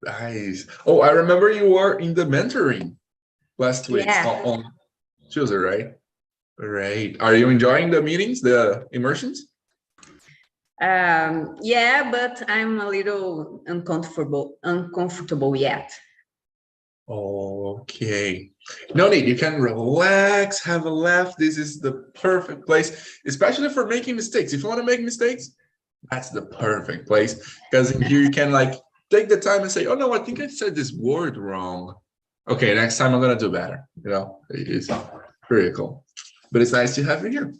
Nice. Oh, I remember you were in the mentoring last week Yeah. on Tuesday, right? Right. Are you enjoying the meetings, the immersions? Yeah, but I'm a little uncomfortable yet. Okay. No need. You can relax, have a laugh. This is the perfect place, especially for making mistakes. If you want to make mistakes, that's the perfect place. Because in here you can like take the time and say, oh no, I think I said this word wrong. Okay, next time I'm gonna do better. You know, it's pretty cool. But it's nice to have you here.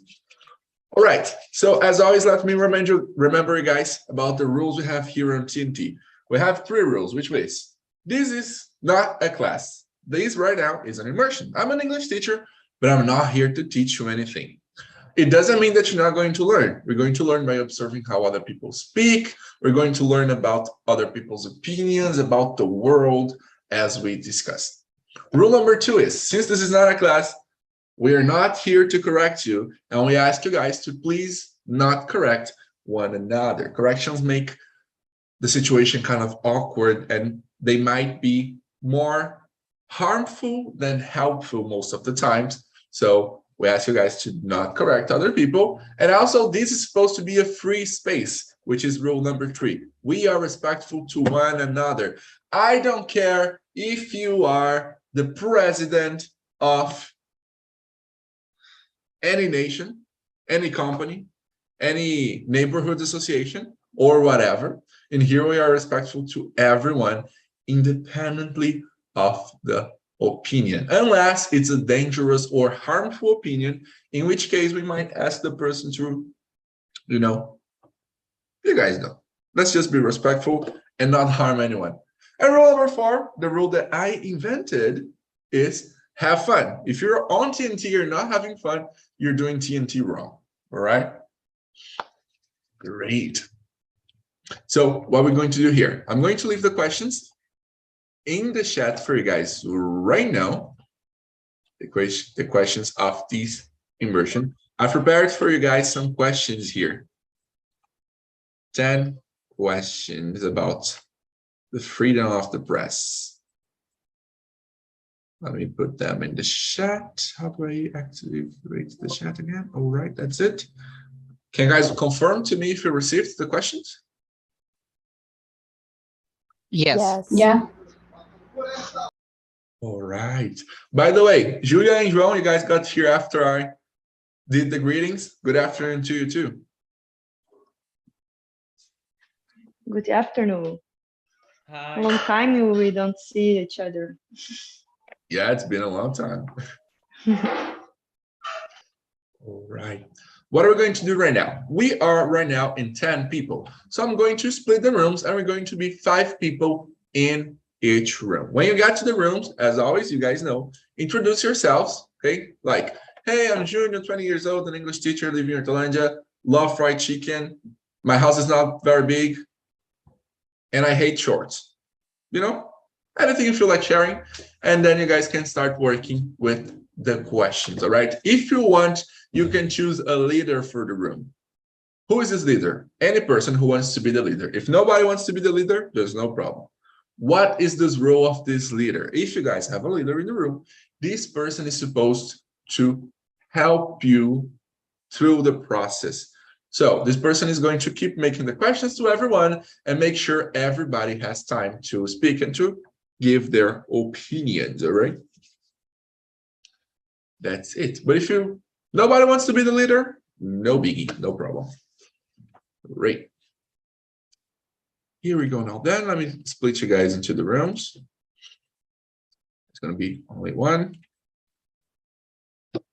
All right. So as always, let me remember you guys about the rules we have here on TNT. We have 3 rules, which is this is not a class. This right now is an immersion. I'm an English teacher, but I'm not here to teach you anything. It doesn't mean that you're not going to learn. We're going to learn by observing how other people speak. We're going to learn about other people's opinions, about the world, as we discussed. Rule number 2 is, since this is not a class, we are not here to correct you, and we ask you guys to please not correct one another. Corrections make the situation kind of awkward, and they might be more harmful than helpful most of the times. So we ask you guys to not correct other people. And also, this is supposed to be a free space, which is rule number 3. We are respectful to one another. I don't care if you are the president of any nation, any company, any neighborhood association, or whatever. And here we are respectful to everyone, independently of the opinion, unless it's a dangerous or harmful opinion, in which case we might ask the person to, you guys know. Let's just be respectful and not harm anyone. And rule number 4, the rule that I invented is have fun. If you're on TNT, you're not having fun, you're doing TNT wrong, all right? Great. So what we're going to do here, I'm going to leave the questions in the chat for you guys right now, the questions of this immersion. I prepared for you guys some questions here. 10 questions about the freedom of the press. Let me put them in the chat. How do I activate the chat again? All right, that's it. Can you guys confirm to me if you received the questions? Yes. Yeah. All right. By the way, Julia and João, you guys got here after I did the greetings. Good afternoon to you too. Good afternoon. Hi. A long time we don't see each other. Yeah, it's been a long time. All right. What are we going to do right now? We are right now in 10 people. So I'm going to split the rooms and we're going to be 5 people in each room. When you get to the rooms, as always, you guys know, introduce yourselves, okay? Like, hey, I'm Junior, 20 years old, an English teacher living in Orlando, love fried chicken. My house is not very big and I hate shorts. You know, anything you feel like sharing. And then you guys can start working with the questions, all right? If you want, you can choose a leader for the room. Who is this leader? Any person who wants to be the leader. If nobody wants to be the leader, there's no problem. What is this role of this leader? If you guys have a leader in the room, this person is supposed to help you through the process. So this person is going to keep making the questions to everyone and make sure everybody has time to speak and to give their opinions, all right? That's it. But if nobody wants to be the leader, no biggie, no problem. Great. Here we go now. Then let me split you guys into the rooms. It's going to be only one.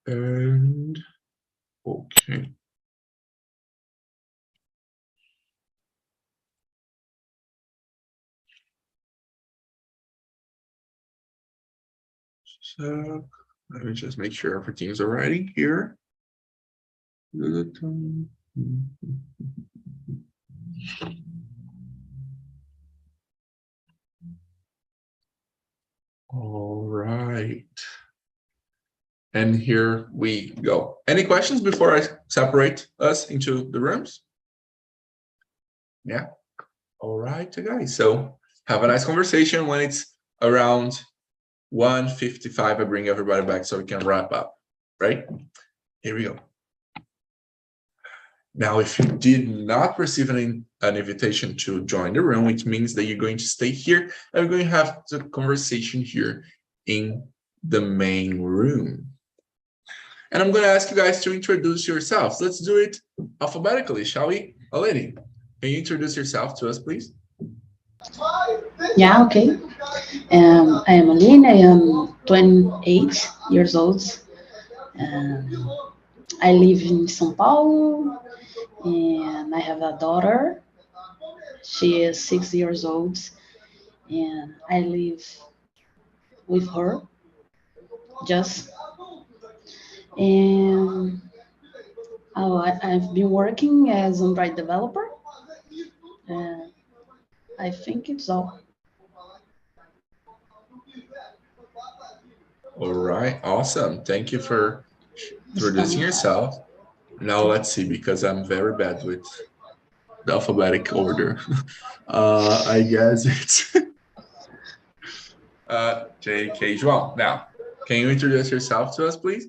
And okay. So let me just make sure everything's all right here. All right. And here we go. Any questions before I separate us into the rooms? Yeah. All right, guys. So have a nice conversation. When it's around 1:55, I bring everybody back so we can wrap up, right? Here we go. Now, if you did not receive an invitation to join the room, which means that you're going to stay here and we're going to have the conversation here in the main room. And I'm going to ask you guys to introduce yourselves. Let's do it alphabetically, shall we? Eleni, can you introduce yourself to us, please? Yeah, okay. I am Aline. I am 28 years old. I live in São Paulo, and I have a daughter. She is 6 years old, and I live with her. And I've been working as an Android developer. I think it's all. All right, awesome. Thank you for introducing yourself. Now let's see, because I'm very bad with the alphabetic order. I guess it's J.K. João. Now, can you introduce yourself to us, please?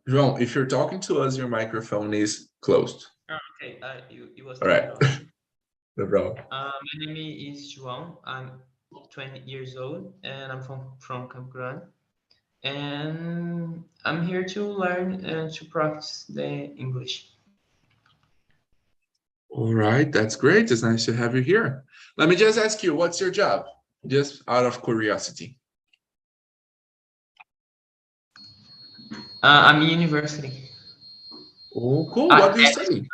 João, if you're talking to us, your microphone is closed. Okay, you was All right. No problem. My name is João. I'm 20 years old, and I'm from Campo Grande. And I'm here to learn and to practice the English. All right, that's great. It's nice to have you here. Let me just ask you, what's your job? Just out of curiosity. I'm in university. Oh, cool. What do you study?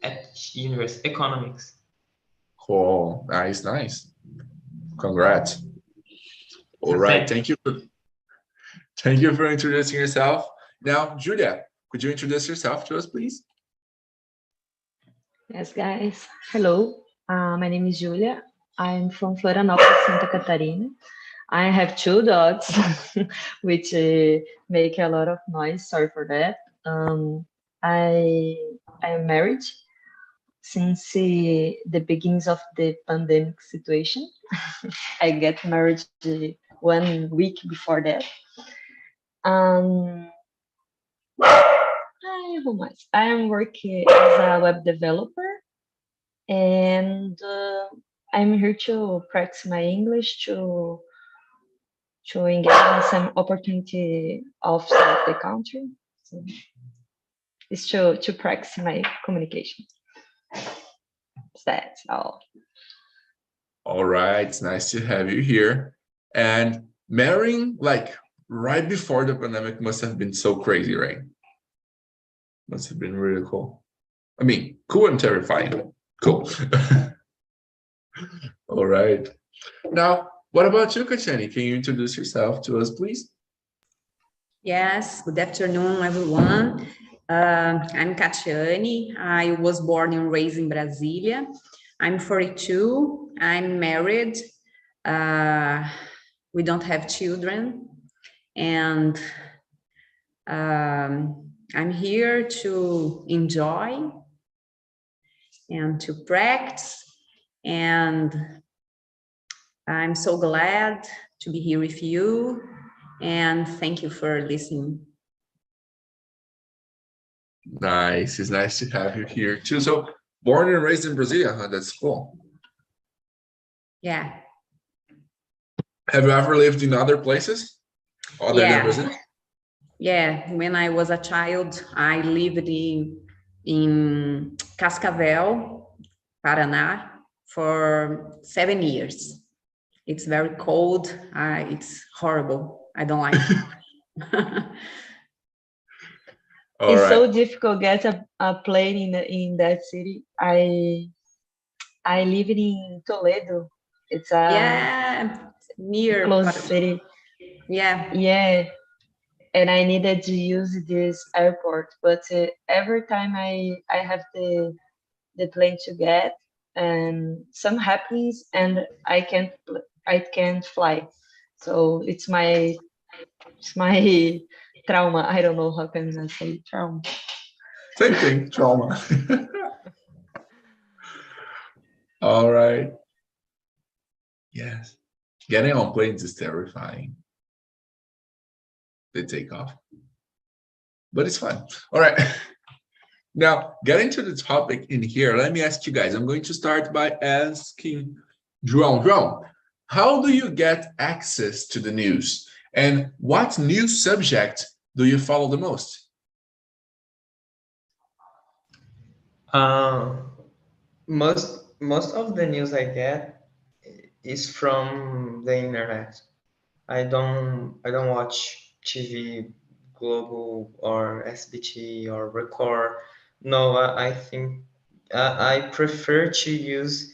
At university, economics. Cool. Nice, nice. Congrats. All right. Thank you for introducing yourself. Now, Julia, could you introduce yourself to us, please? Yes, guys. Hello. My name is Julia. I'm from Florianópolis, Santa Catarina. I have 2 dogs, which make a lot of noise. Sorry for that. I am married since the beginnings of the pandemic situation. I get married 1 week before that. I am working as a web developer, and I'm here to practice my English to engage in some opportunity outside the country. So it's to practice my communication. That's all. All right. It's nice to have you here. And marrying, like, right before the pandemic must have been so crazy, right? Must have been really cool. I mean, cool and terrifying. Cool. All right. Now, what about you, Kachani? Can you introduce yourself to us, please? Yes, good afternoon, everyone. I'm Katiane. I was born and raised in Brasília. I'm 42. I'm married. We don't have children. And I'm here to enjoy and to practice. And I'm so glad to be here with you. And thank you for listening. Nice. It's nice to have you here too. So, born and raised in Brazil, huh? That's cool. Yeah. Have you ever lived in other places other than Brazil? Yeah. When I was a child, I lived in Cascavel, Paraná, for 7 years. It's very cold. It's horrible. I don't like it. It's so difficult to get a plane in that city. I live in Toledo. It's a near close city. Yeah. And I needed to use this airport, but every time I have the plane to get, and some happens and I can't fly. So it's my trauma. I don't know how can I say trauma. Same thing, trauma. All right. Yes. Getting on planes is terrifying. They take off. But it's fun. All right. Now, getting to the topic in here, let me ask you guys. I'm going to start by asking João. João, how do you get access to the news? And what news subject do you follow the most? Most of the news I get is from the internet. I don't watch TV, Global or SBT or Record. No, I think I prefer to use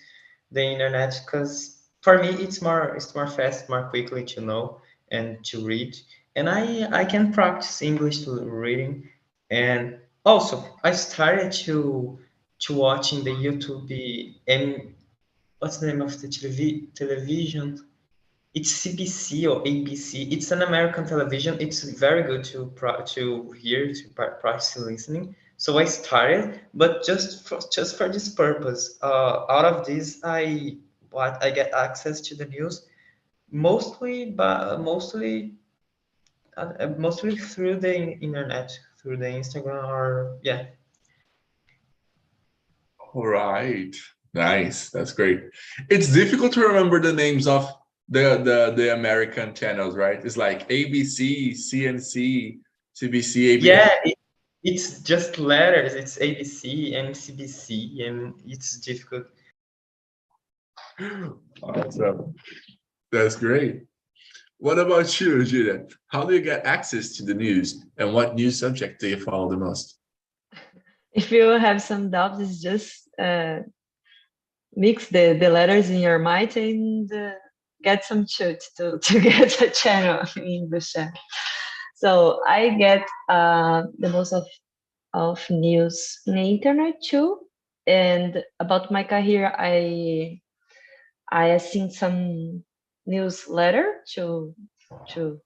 the internet because for me it's more fast, more quickly to know and to read, and I can practice English to reading. And also I started to watching the YouTube and what's the name of the television? It's CBC or ABC. It's an American television. It's very good to hear, to practice listening. So I started, but just for this purpose. Out of this, I get access to the news mostly through the internet, through the Instagram or yeah. All right. Nice. That's great. It's difficult to remember the names of the American channels, right? It's like ABC, CNC, CBC, ABC. Yeah, it's just letters. It's ABC and CBC, and it's difficult. Awesome. That's great. What about you, Julia? How do you get access to the news, and what news subject do you follow the most? If you have some doubts, it's just mix the letters in your mind and get some shoot to get a channel in English. So I get the most of news on the internet too. And about my career, I seen some newsletter to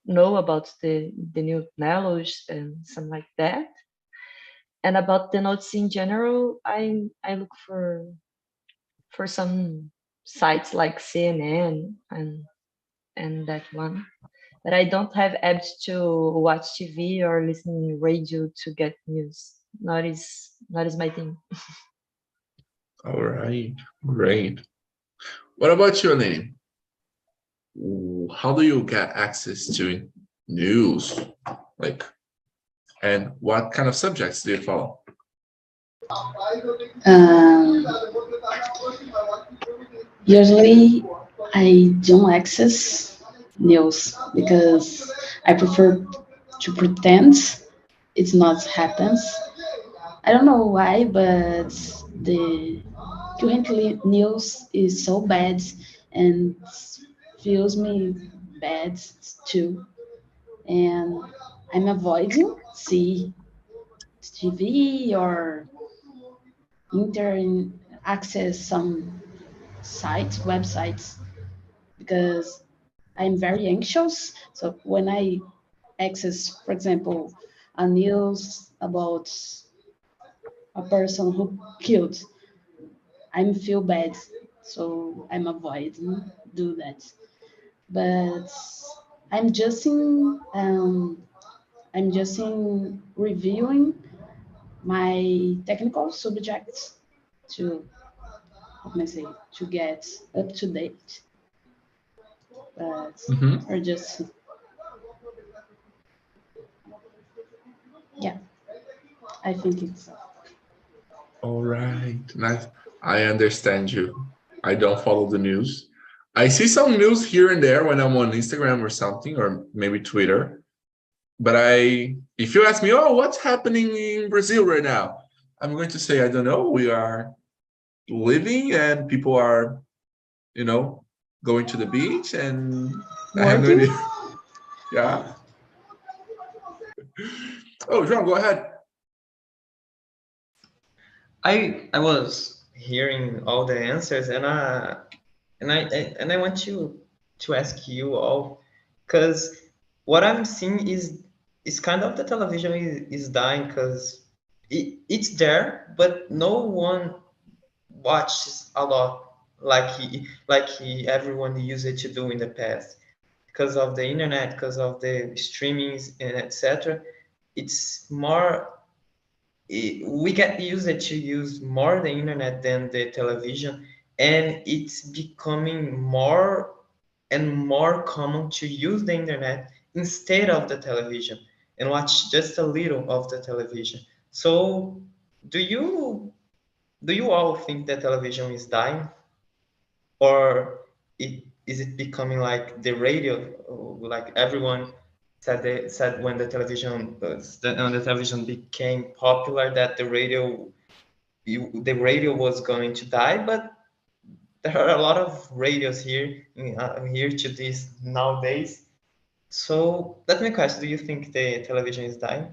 know about the new knowledge and something like that. And about the notes in general, I look for some sites like CNN and that one. But I don't have apps to watch TV or listen radio to get news. Not is my thing. All right, great. What about your name? How do you get access to news? And what kind of subjects do you follow? Usually, I don't access news because I prefer to pretend it's not happens. I don't know why, but the currently news is so bad and feels me bad too. And I'm avoiding see TV or access some websites, because I'm very anxious. So when I access, for example, a news about a person who killed, I feel bad. So I'm avoiding do that. But I'm just in reviewing my technical subjects to, how can I say, to get up to date. But or just yeah, I think it's all right. Nice. I understand you. I don't follow the news. I see some news here and there when I'm on Instagram or something, or maybe Twitter. But if you ask me, oh, what's happening in Brazil right now? I'm going to say, I don't know. We are living and people are, going to the beach, and I have no idea. Yeah. Oh, João, go ahead. I was hearing all the answers, and I want to ask you all, because what I'm seeing is it's kind of the television is dying because it's there, but no one watches a lot everyone used it to do in the past because of the internet, because of the streamings and etc. It's more we get used to use more the internet than the television, and it's becoming more and more common to use the internet instead of the television and watch just a little of the television. So do you all think that television is dying, or is it becoming like the radio? Like everyone said when the television became popular that the radio was going to die, but there are a lot of radios here to this nowadays. So let me ask, do you think the television is dying?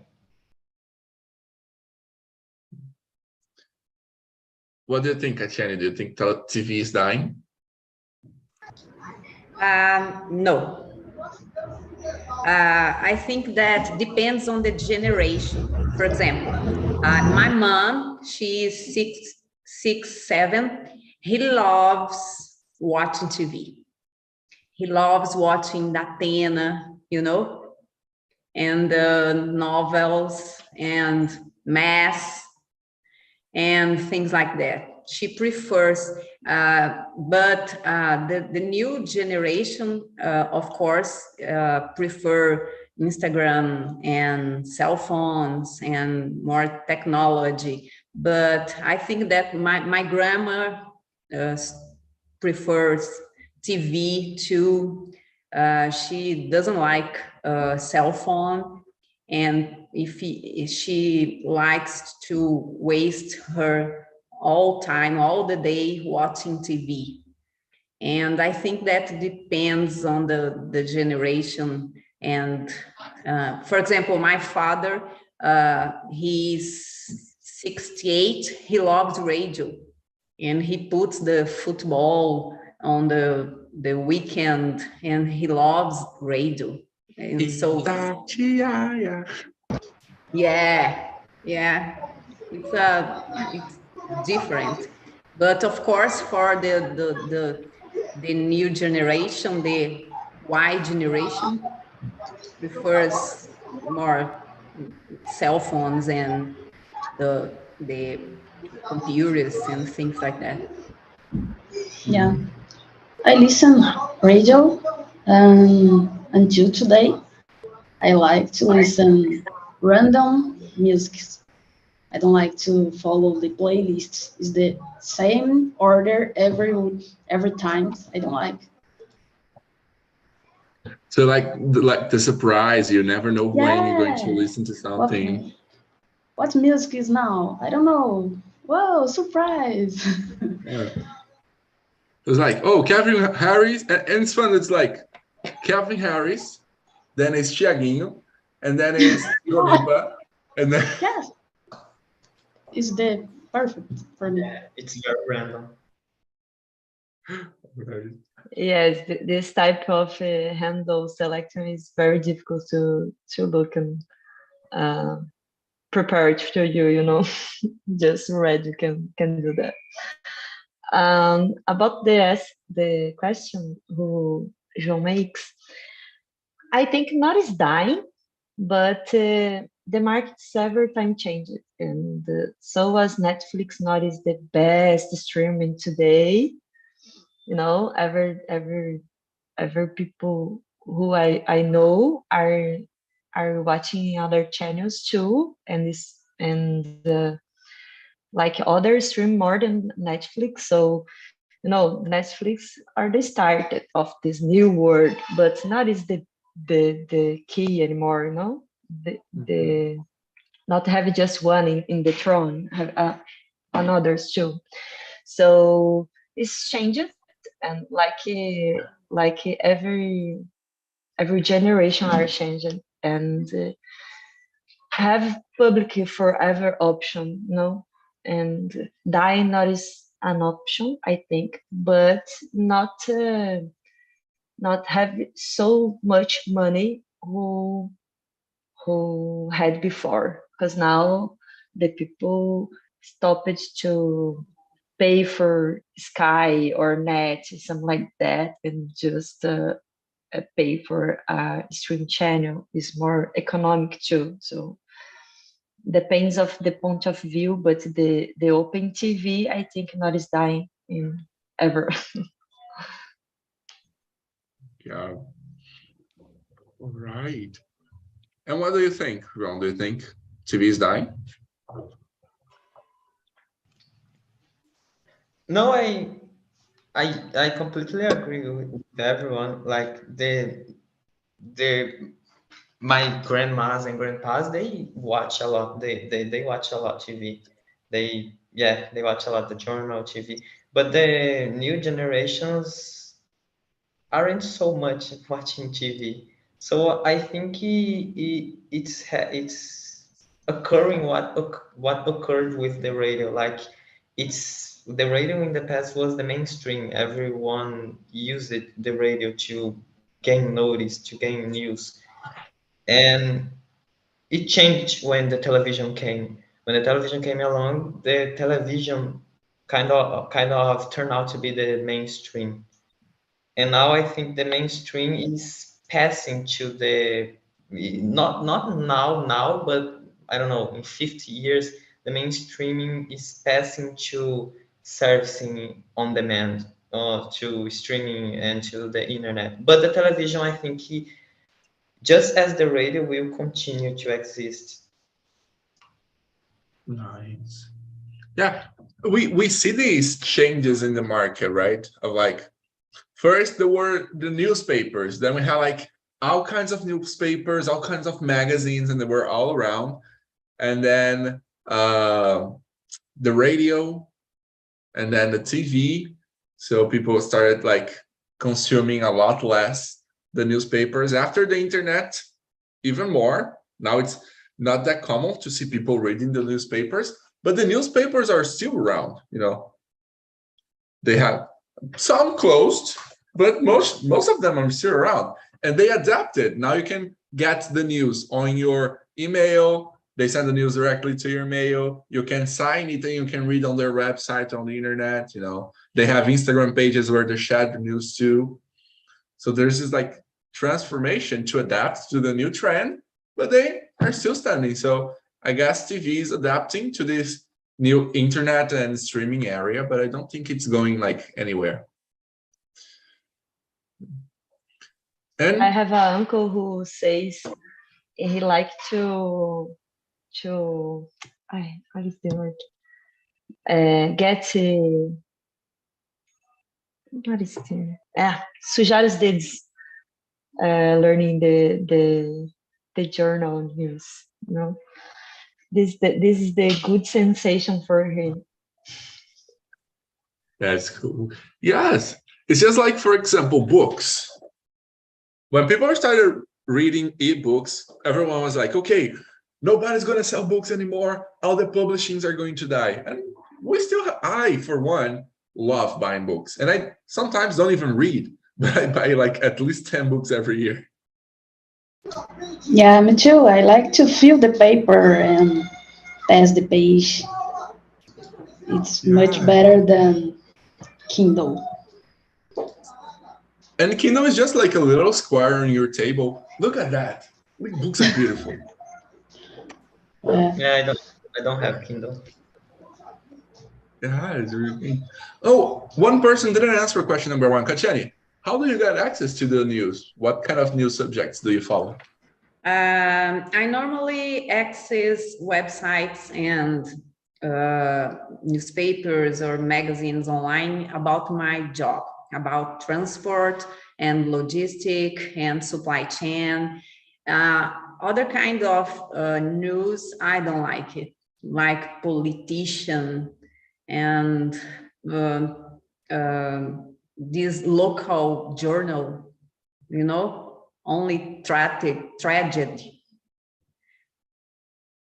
What do you think, Atiane? Do you think TV is dying? No. I think that depends on the generation. For example, my mom, she is 7. He loves watching TV. He loves watching Datena, and novels and math and things like that. She prefers, but the new generation, of course, prefer Instagram and cell phones and more technology. But I think that my grandma prefers TV too. She doesn't like cell phone, and if she likes to waste her all the day watching TV. And I think that depends on the generation. And for example, my father, he's 68, he loves radio, and he puts the football on the weekend, and he loves radio. And so yeah, it's different. But of course, for the new generation, the Y generation prefers more cell phones and the computers and things like that. Yeah, I listen radio until today. I like to listen random music. I don't like to follow the playlist. It's the same order every time. I don't like. So like the surprise, you never know when you're going to listen to something. What music is now? I don't know. Whoa, surprise. Yeah. It's like, oh, Calvin Harris, and it's fun. It's like Calvin Harris, then it's Thiaguinho, and then it's Gonipa, and then Yes, it's the perfect for me. Yeah, it's very random. Yes, this type of handle selection is very difficult to look and prepare to you. Just read, you can do that. About the question who João makes, I think not is dying, but the market several times changed, and so was Netflix. Not is the best streaming today. Ever people who I know are watching other channels too, and like others stream more than Netflix. So Netflix are the start of this new world, but not is the key anymore. The not have just one in the throne, have another's too. So it's changes, and like every generation are changing, and have public forever option, and die not is an option, I think, but not have so much money who who had before, because now the people stopped to pay for Sky or Net, something like that, and just pay for a stream channel is more economic too. So depends of the point of view, but the open TV, I think, not is dying in ever. Yeah. All right. And what do you think, Ron? Do you think TV is dying? No, I completely agree with everyone. Like my grandmas and grandpas, they watch a lot. They watch a lot TV. They watch a lot the journal TV. But the new generations aren't so much watching TV. So I think it's occurring what occurred with the radio. Like it's the radio in the past was the mainstream. Everyone used the radio to gain notice, to gain news, and it changed when the television came. When the television came along, the television kind of turned out to be the mainstream. And now I think the mainstream is passing to the not now, but I don't know, in 50 years, the mainstreaming is passing to servicing on demand, to streaming and to the internet. But the television, I think, just as the radio will continue to exist. Nice. Yeah, we see these changes in the market, right? Of like, first there were the newspapers, then we had like all kinds of newspapers, all kinds of magazines, and they were all around. And then the radio, and then the TV. So people started like consuming a lot less the newspapers. After the internet, even more. Now it's not that common to see people reading the newspapers, but the newspapers are still around, you know. They have some closed, but most of them are still around, and they adapted. Now you can get the news on your email. They send the news directly to your mail. You can sign it and you can read on their website, on the internet. You know, they have Instagram pages where they share the news too. So there's this like transformation to adapt to the new trend, but they are still standing. So I guess TV is adapting to this new internet and streaming area, but I don't think it's going like anywhere. And I have an uncle who says he likes to what is the word? Get what is the sujar os dedos, learning the journal news. You know, this is the good sensation for him. that's cool. Yes, it's just like, for example, books. When people started reading ebooks, everyone was like, okay, nobody's going to sell books anymore. All the publishings are going to die. And we still have, I, for one, love buying books. And I sometimes don't even read, but I buy like at least 10 books every year. Yeah, me too. I like to feel the paper and pass the page. It's much better than Kindle. And Kindle is just like a little square on your table. Look at that. Books are beautiful. Yeah, I don't have Kindle. Yeah, it's really. Oh, one person didn't answer question number one. Kachani, how do you get access to the news? What kind of news subjects do you follow? I normally access websites and newspapers or magazines online about my job, about transport and logistic and supply chain. Other kind of news, I don't like it, like politician and this local journal, you know, only tragedy,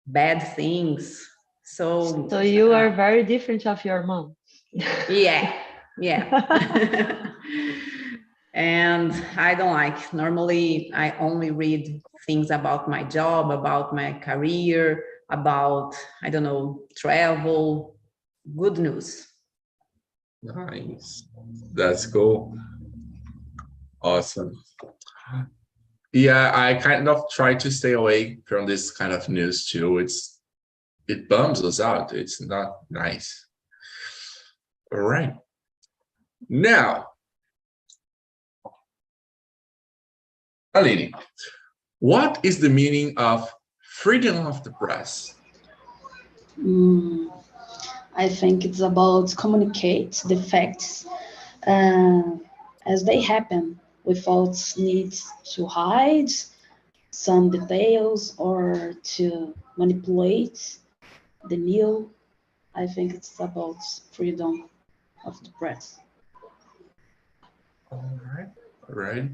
bad things. So you are very different of your mom. Yeah. And I don't like, normally I only read things about my job, about my career, about, I don't know, travel, good news. Nice. That's cool. Awesome. Yeah, I kind of try to stay away from this kind of news too. It bums us out. It's not nice. All right. Now, Aline, what is the meaning of freedom of the press? I think it's about communicate the facts as they happen without need to hide some details or to manipulate the new. I think it's about freedom of the press. All right. All right.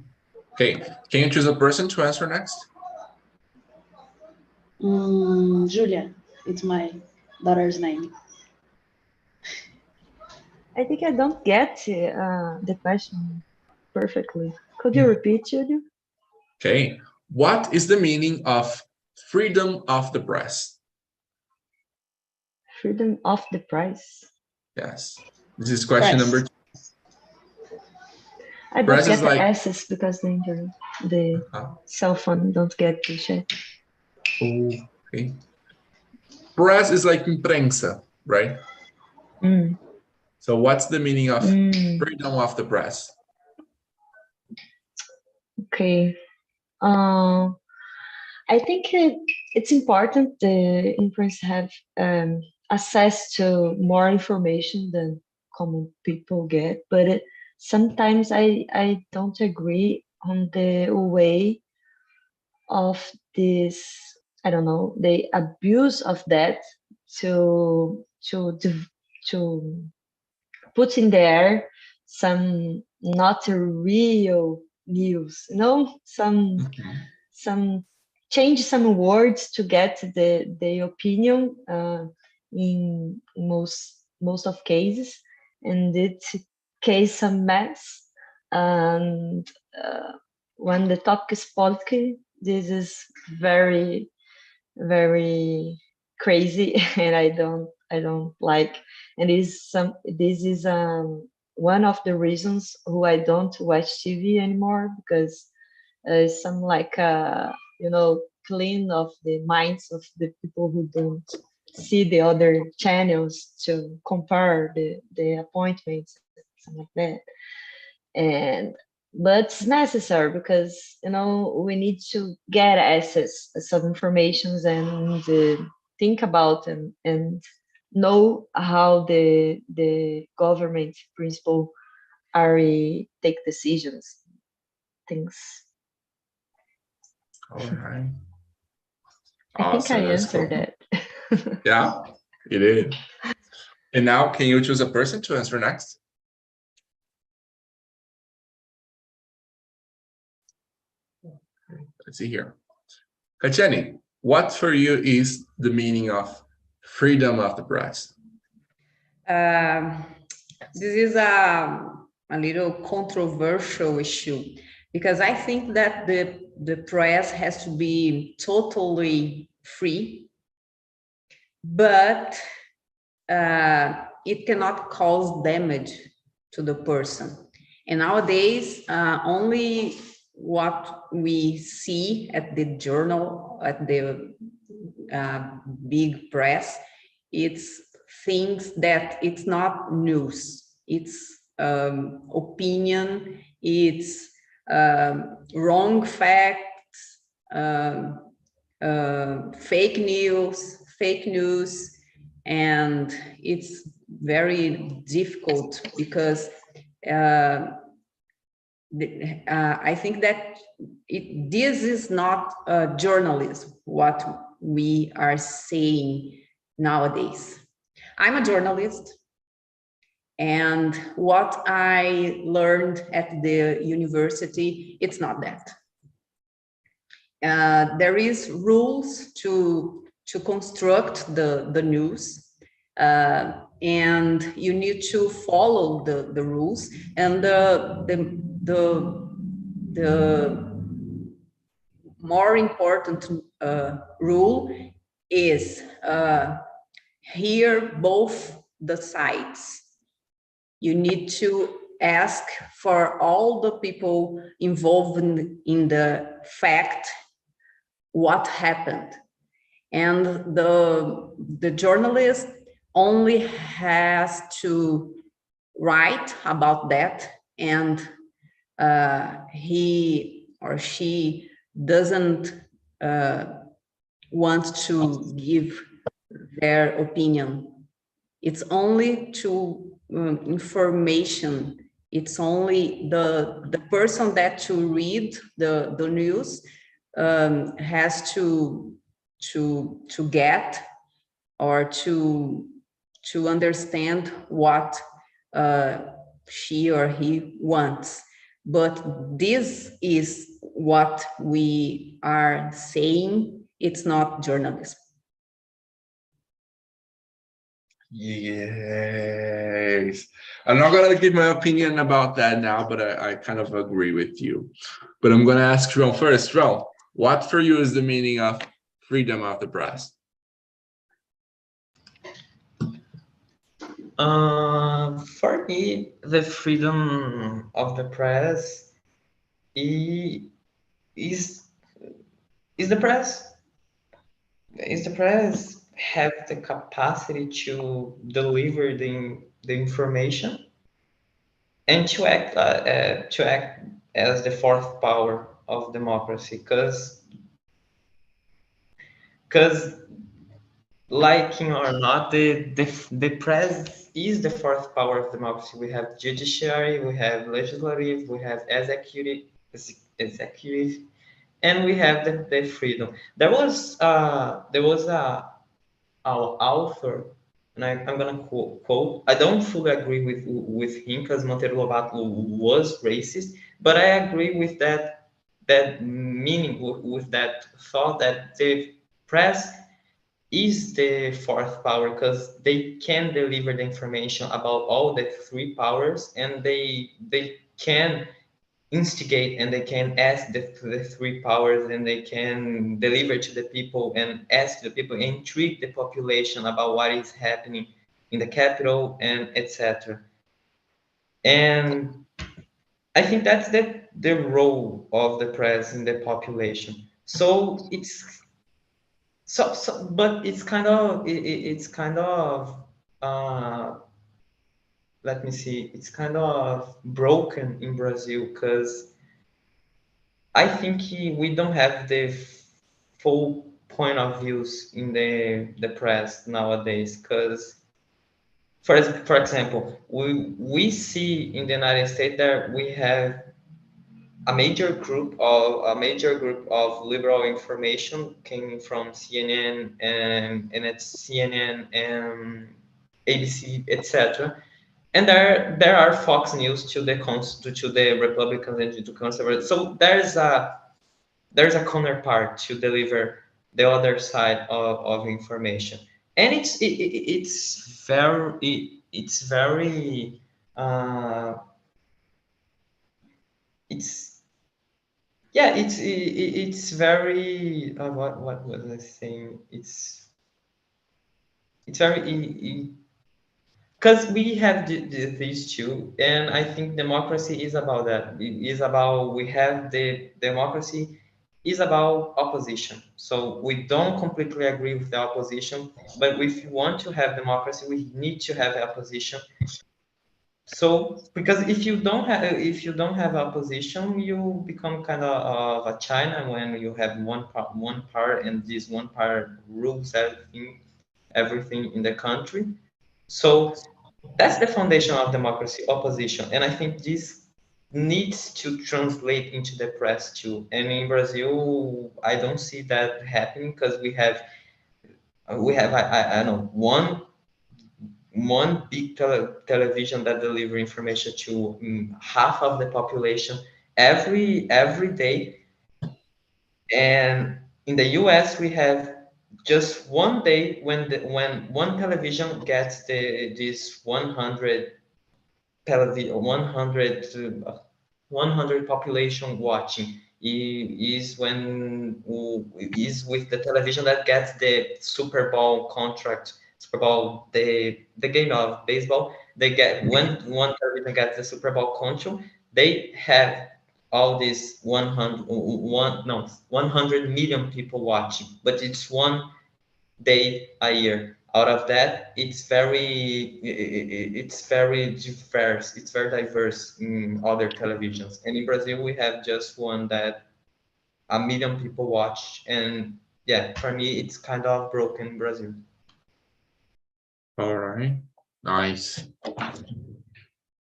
Okay. Can you choose a person to answer next? Julia, it's my daughter's name. I think I don't get the question perfectly. Could you repeat, Julia? Okay. What is the meaning of freedom of the press? Freedom of the press. Yes. This is question Press. number 2. I don't Press get is the like- S's because the cell phone don't get the chat. Okay. Press is like imprensa, right? Mm. So what's the meaning of Mm. freedom of the press? Okay. I think it's important the immigrants have access to more information than common people get, but sometimes I don't agree on the way of this, I don't know, the abuse of that to put in there some not real news, some change some words to get the opinion in most of cases, and it case some mess. And when the topic is politics, this is very crazy, and I don't like. And this is one of the reasons who I don't watch TV anymore, because some like clean of the minds of the people who don't see the other channels to compare the appointments, something like that. But it's necessary because we need to get access to some informations and think about and know how the government principle are take decisions, things. All right. I think I answered that. that. Yeah, you did. And now, can you choose a person to answer next? Let's see here. Kacheni, what for you is the meaning of freedom of the press? This is a little controversial issue, because I think that the press has to be totally free, but it cannot cause damage to the person. And nowadays, only what we see at the journal, at the big press, it's things that it's not news, it's opinion, it's wrong facts, fake news, and it's very difficult because I think that this is not journalism, what we are saying nowadays. I'm a journalist, and what I learned at the university, it's not that. There is rules to construct the news, and you need to follow the rules, and the more important rule is hear both the sides. You need to ask for all the people involved in the fact what happened. And the journalist only has to write about that, and he or she doesn't want to give their opinion. It's only to information. It's only the person that to read the news has to get or to understand what she or he wants. But this is what we are saying. It's not journalism. Yes. I'm not going to give my opinion about that now, but I kind of agree with you. But I'm going to ask João first. João, what for you is the meaning of freedom of the press? For me, the freedom of the press is the press. Is the press have the capacity to deliver the information and to act as the fourth power of democracy, because liking or not, the press is the fourth power of democracy. We have judiciary, we have legislative, we have executive, and we have the freedom. There was our author, and I'm gonna quote. I don't fully agree with him because Monteiro Lobato was racist, but I agree with that meaning, with that thought that the press is the fourth power because they can deliver the information about all the three powers, and they can instigate and they can ask the three powers, and they can deliver to the people and ask the people, intrigue the population about what is happening in the capital and etc. And I think that's the role of the press in the population. So it's but it's kind of let me see, it's kind of broken in Brazil because I think we don't have the full point of views in the press nowadays. Because for example, we see in the United States that we have a major group of liberal information came from CNN and it's CNN and ABC, etc. And there are Fox News to the Republicans and to conservatives. So there's a counterpart to deliver the other side of information, and it's very it's very what was I saying? It's very because we have these two, and I think democracy is about that. It is about we have the democracy is about opposition. So we don't completely agree with the opposition, but if you want to have democracy, we need to have opposition. So because if you don't have opposition, you become kind of a China when you have one part and this one part rules everything in the country. So that's the foundation of democracy, opposition, and I think this needs to translate into the press too. And in Brazil, I don't see that happening because we have I don't know one big television that deliver information to half of the population every day. And in the US, we have just one day when one television gets this 100 television 100 100 population watching is with the television that gets the Super Bowl contract. Super Bowl, the game of baseball, they get when one television gets the Super Bowl contract, they have all these 100 million people watching, but it's one day a year. Out of that, it's very diverse. It's very diverse in other televisions. And in Brazil, we have just one that a million people watch. And yeah, for me, it's kind of broken in Brazil. All right, nice.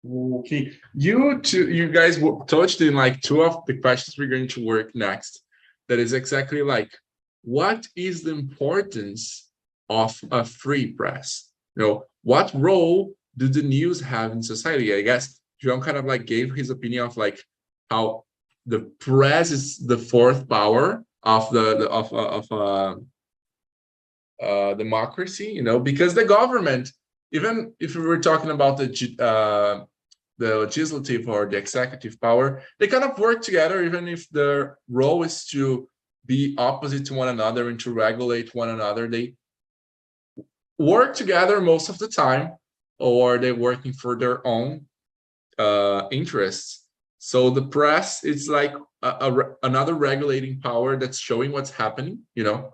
Okay, you guys touched in like two of the questions we're going to work next. That is exactly like, what is the importance of a free press? You know, what role do the news have in society? I guess João kind of like gave his opinion of like how the press is the fourth power of democracy, you know, because the government, even if we were talking about the legislative or the executive power, they kind of work together, even if their role is to be opposite to one another and to regulate one another. They work together most of the time, or they're working for their own interests. So the press is like another regulating power that's showing what's happening, you know,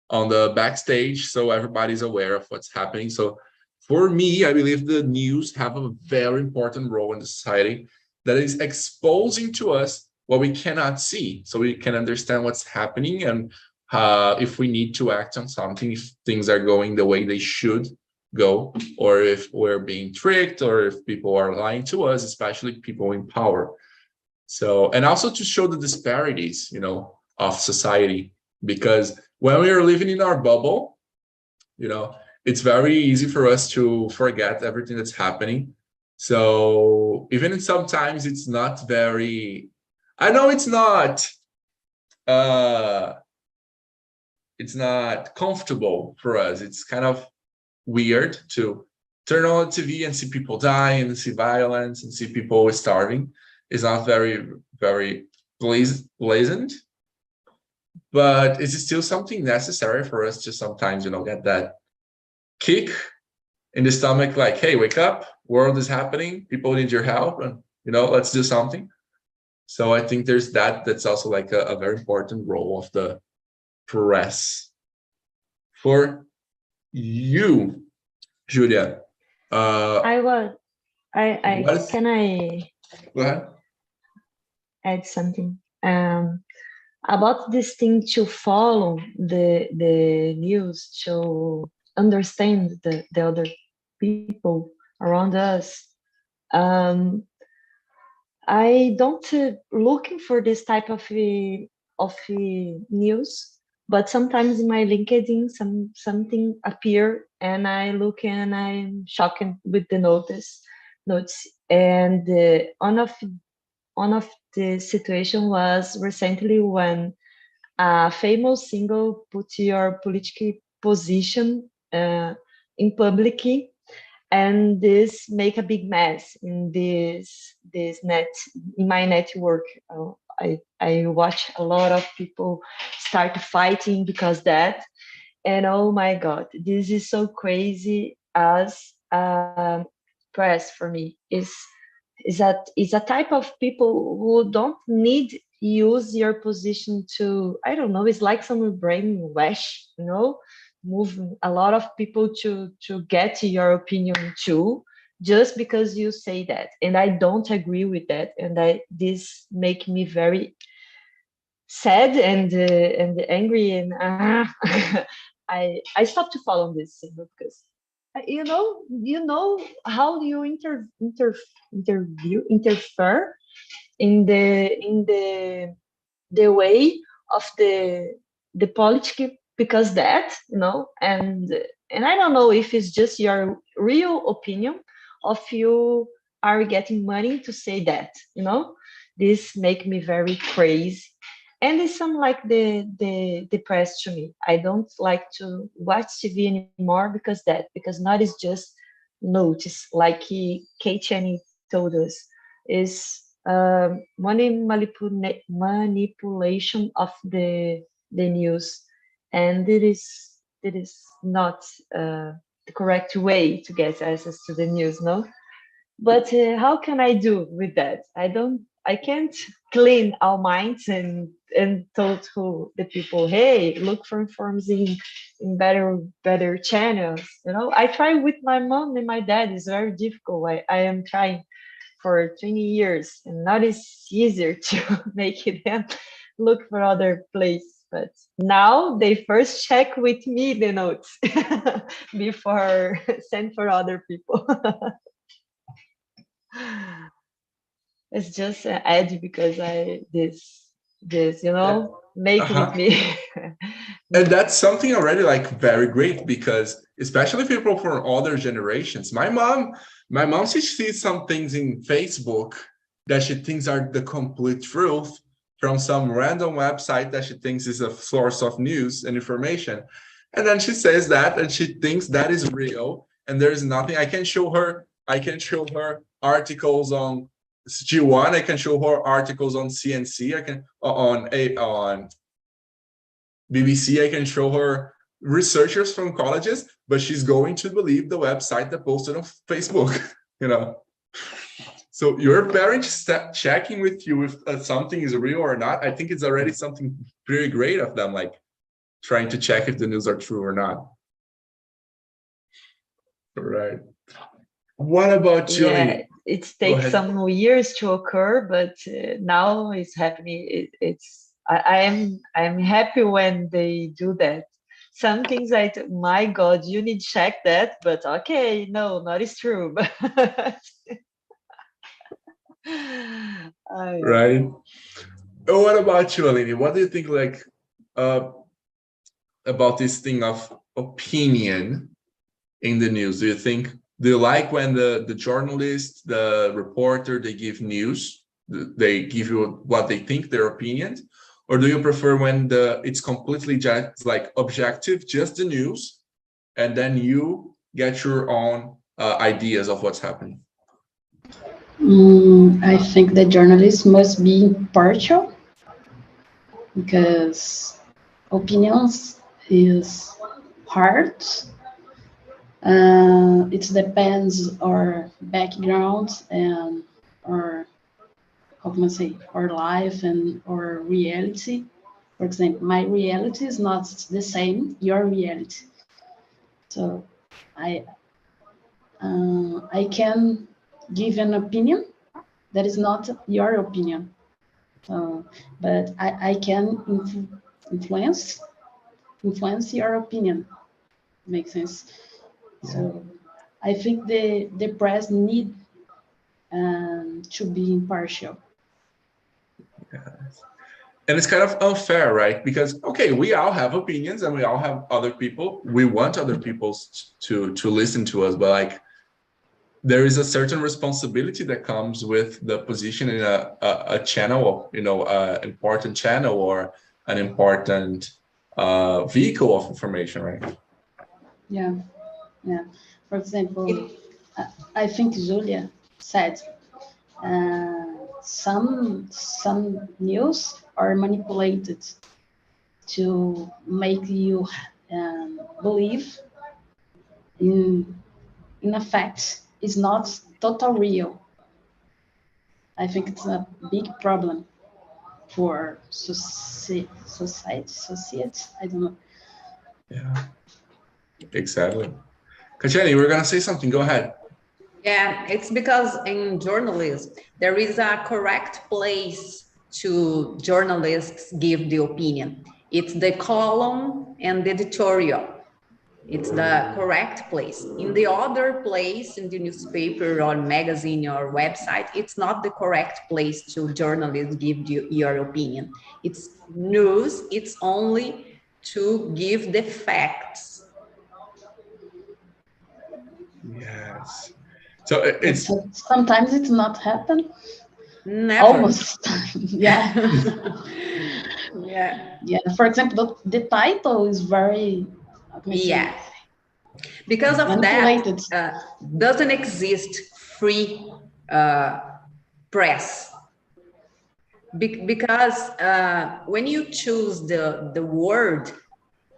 on the backstage, so everybody's aware of what's happening. So for me, I believe the news have a very important role in the society that is exposing to us what we cannot see, so we can understand what's happening and if we need to act on something, if things are going the way they should go, or if we're being tricked, or if people are lying to us, especially people in power. So, and also to show the disparities, you know, of society, because when we are living in our bubble, you know, it's very easy for us to forget everything that's happening. So even sometimes it's not very, I know it's not comfortable for us. It's kind of weird to turn on the TV and see people dying and see violence and see people starving. It's not very, very pleasant, but it's still something necessary for us to sometimes, you know, get that kick in the stomach, like, hey, wake up, world is happening, people need your help, and, you know, let's do something. So I think there's that's also like a very important role of the press. For you, Julia, Can I go ahead. add something about this thing to follow the news, to understand the other people around us? I don't looking for this type of news, but sometimes in my LinkedIn something appear and I look and I'm shocked with the notes. And one of the situation was recently when a famous singer put your political position in public, and this make a big mess in this net, in my network. I watch a lot of people start fighting because that, and oh my god, this is so crazy. As press for me is a type of people who don't need use your position to, I don't know, it's like some brainwash, you know, move a lot of people to get your opinion too, just because you say that. And I don't agree with that, and this make me very sad and angry, and I stopped to follow this thing because you know how do you interfere in the way of the politics, because that, you know, and I don't know if it's just your real opinion of you are getting money to say that, you know. This make me very crazy, and it's some like the press to me. I don't like to watch TV anymore because not is just notice, like Kate Cheney told us, is money manipulation of the news, and it is not the correct way to get access to the news, no? But how can I do with that? I can't clean our minds and told to the people, hey, look for informs in better channels. You know, I try with my mom and my dad. It's very difficult. I am trying for 20 years, and now it's easier to make them look for other place. But now they first check with me the notes before send for other people. It's just an edge because this you know make with me. And that's something already like very great, because especially people from other generations. My mom, she sees some things in Facebook that she thinks are the complete truth from some random website that she thinks is a source of news and information. And then she says that, and she thinks that is real. And there is nothing. I can show her articles on G1. I can show her articles on CNC. I can on BBC. I can show her researchers from colleges, but she's going to believe the website that posted on Facebook. You know. So your parents checking with you if something is real or not, I think it's already something pretty great of them, like trying to check if the news are true or not. Right. What about you? Yeah, it takes some years to occur, but now it's happening. I'm happy when they do that. Some things my God, you need to check that, but okay, no, not is true. Right. What about you, Aline? What do you think, like, about this thing of opinion in the news? Do you like when the journalist, the reporter, they give news, they give you what they think, their opinions, or do you prefer when it's completely just like objective, just the news, and then you get your own ideas of what's happening? I think the journalist must be impartial, because opinions is hard. It depends our background and our, how can I say, our life and our reality. For example, my reality is not the same your reality. So I can give an opinion that is not your opinion, but I can influence your opinion. Makes sense. Yeah. So I think the press need to be impartial. Yes. And it's kind of unfair, right? Because, okay, we all have opinions and we all have other people. We want other people to listen to us, but like, there is a certain responsibility that comes with the position in a channel, you know, important channel or an important vehicle of information, right? Yeah. For example, I think Julia said some news are manipulated to make you believe in a fact is not total real. I think it's a big problem for society. I don't know. Yeah, exactly. Kacheni, we're gonna say something. Go ahead. Yeah, it's because in journalism, there is a correct place to journalists give the opinion. It's the column and the editorial. It's the correct place. In the other place, in the newspaper or magazine or website, it's not the correct place to journalists give your opinion. It's news, it's only to give the facts. Yes. So it's sometimes it's not happen. Never. Almost. Yeah. Yeah. For example, the title is very. Yeah. Because of that, doesn't exist free press. Because when you choose the word,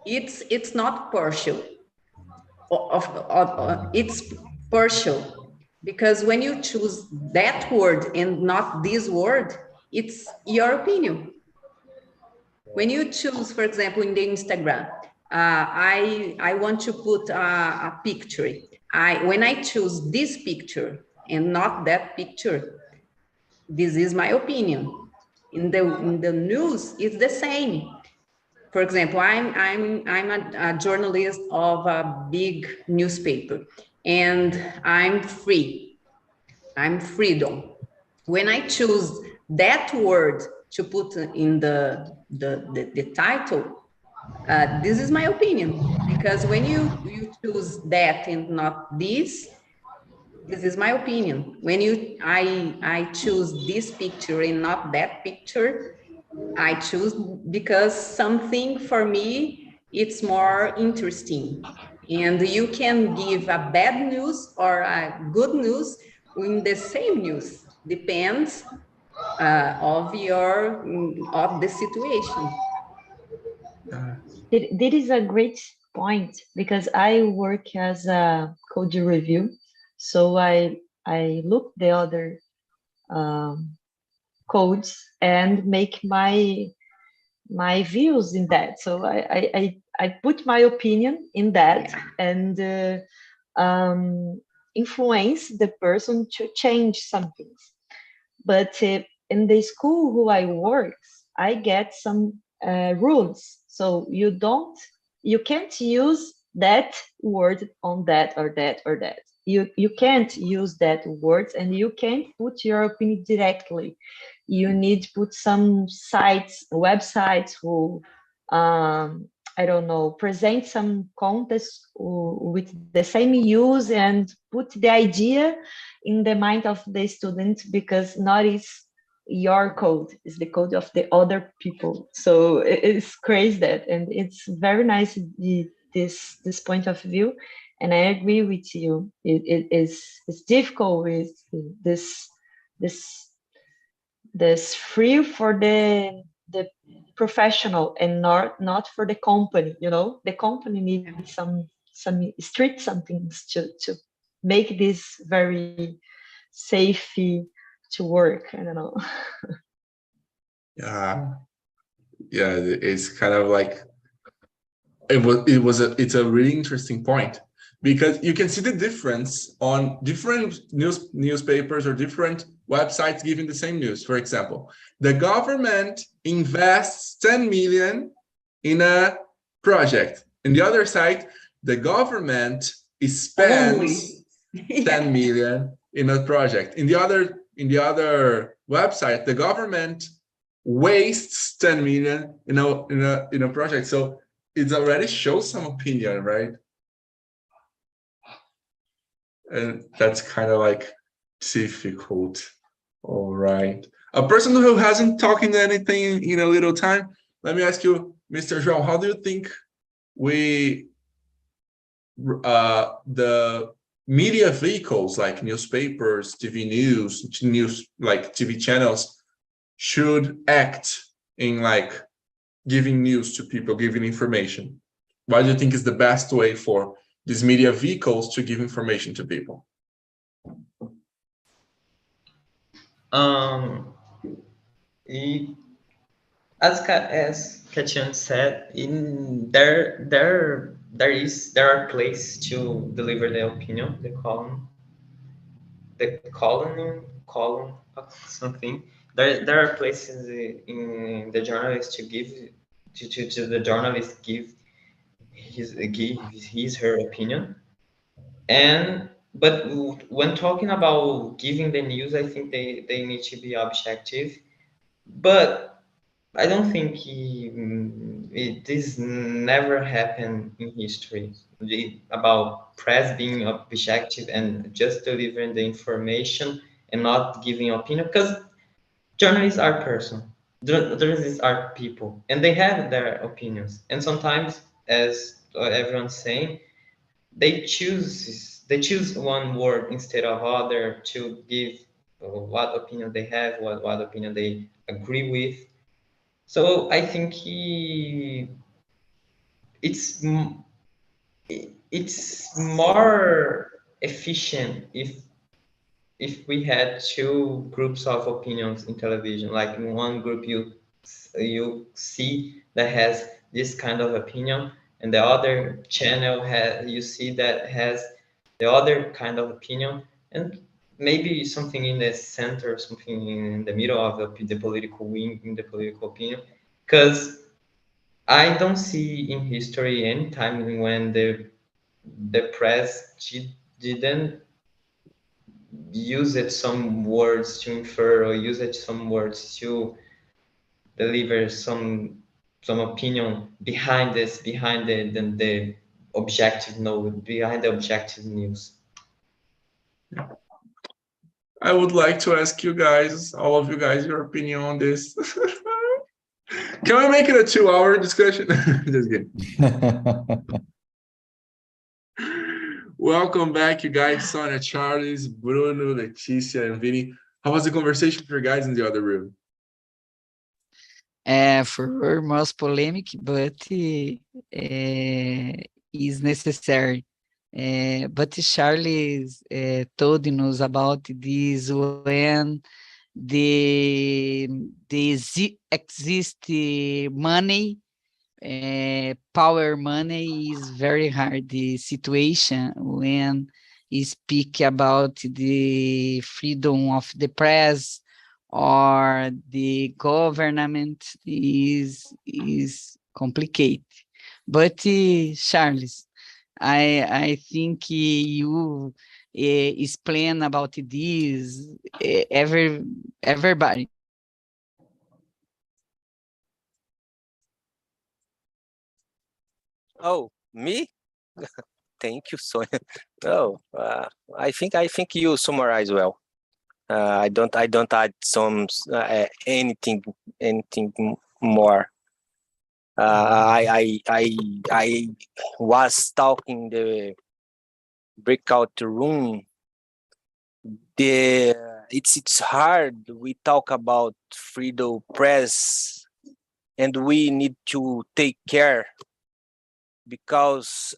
it's not partial. It's partial, because when you choose that word and not this word, it's your opinion. When you choose, for example, in the Instagram, I want to put a picture. When I choose this picture and not that picture, this is my opinion. In the news, it's the same. For example, I'm a journalist of a big newspaper, and I'm free. I'm freedom. When I choose that word to put in the title, this is my opinion. Because when you choose that and not this is my opinion. When I choose this picture and not that picture, I choose because something for me, it's more interesting. And you can give a bad news or a good news in the same news, depends of the situation. That is a great point, because I work as a code review. So I look the other codes and make my views in that. So I put my opinion in that, and influence the person to change some things. But in the school who I work, I get some rules. So you can't use that word on that or that or that. You can't use that word, and you can't put your opinion directly. You need to put some websites who, I don't know, present some context with the same use and put the idea in the mind of the student, because not is your code, is the code of the other people. So it's crazy that, and it's very nice, this point of view. And I agree with you. It's difficult with this free for the professional and not for the company. The company needs some strict some things to make this very safe to work. I don't know. Yeah, it's kind of like it's a really interesting point, because you can see the difference on different newspapers or different websites giving the same news. For example, the government invests 10 million in a project. In the other side, the government spends 10 million in a project. In the other website, the government wastes 10 million in a project. So it already shows some opinion, right? And that's kind of like difficult. All right. A person who hasn't talked anything in a little time, let me ask you, Mr. João, how do you think the media vehicles like newspapers, TV news like TV channels should act in like giving news to people, giving information? What do you think is the best way for these media vehicles to give information to people? As Katian said, there are places to deliver the opinion, the column something. There are places in the journalist to give to the journalist give her opinion. But when talking about giving the news, I think they need to be objective. But I don't think this never happened in history about press being objective and just delivering the information and not giving opinion, because journalists are person. Journalists are people, and they have their opinions. And sometimes, as everyone's saying, they choose one word instead of other to give what opinion they have, what opinion they agree with. So I think it's more efficient if we had two groups of opinions in television. Like in one group you see that has this kind of opinion, and the other channel you see that has the other kind of opinion, and maybe something in the center, something in the middle of the political wing, in the political opinion. Because I don't see in history any time when the press didn't use it some words to infer, or use it some words to deliver some opinion behind the objective note, behind the objective news. I would like to ask you guys, all of you guys, your opinion on this. Can we make it a 2-hour discussion? Just kidding. Welcome back, you guys. Sonia, Charles, Bruno, Leticia, and Vinny. How was the conversation for you guys in the other room? For most polemic, but is necessary. But Charles told us about this when the exist money, power money is very hard. The situation when you speak about the freedom of the press or the government is complicated. But Charles, I think you explain about this everybody. Oh, me? Thank you, Sonia. Oh, I think you summarize well. I don't add anything more. I was talking the breakout room. It's hard. We talk about freedom press, and we need to take care, because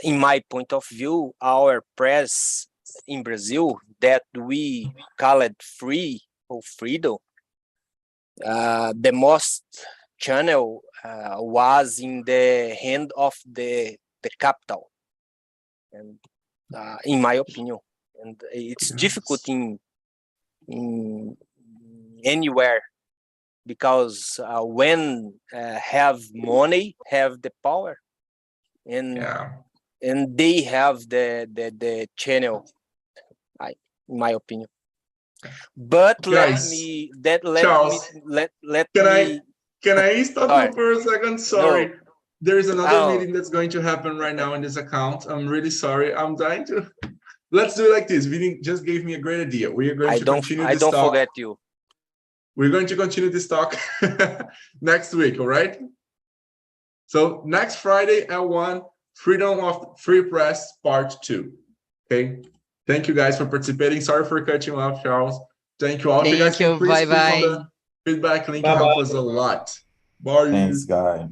in my point of view, our press in Brazil that we call it free or freedom, the most channel was in the hand of the capital, and in my opinion, and it's difficult in anywhere, because when have money, have the power, and they have the channel, in my opinion. But Guys, can I stop you for a second? Sorry. No. There is another meeting that's going to happen right now in this account. I'm really sorry. I'm dying to. Let's do it like this. Vinny just gave me a great idea. We are going to continue this talk. I don't forget you. We're going to continue this talk next week, all right? So next Friday at 1, Freedom of Free Press Part 2. Okay. Thank you guys for participating. Sorry for cutting you off, Charles. Thank you all. Thank you. Bye-bye. Feedback link help us a lot. Bye. Thanks, guys.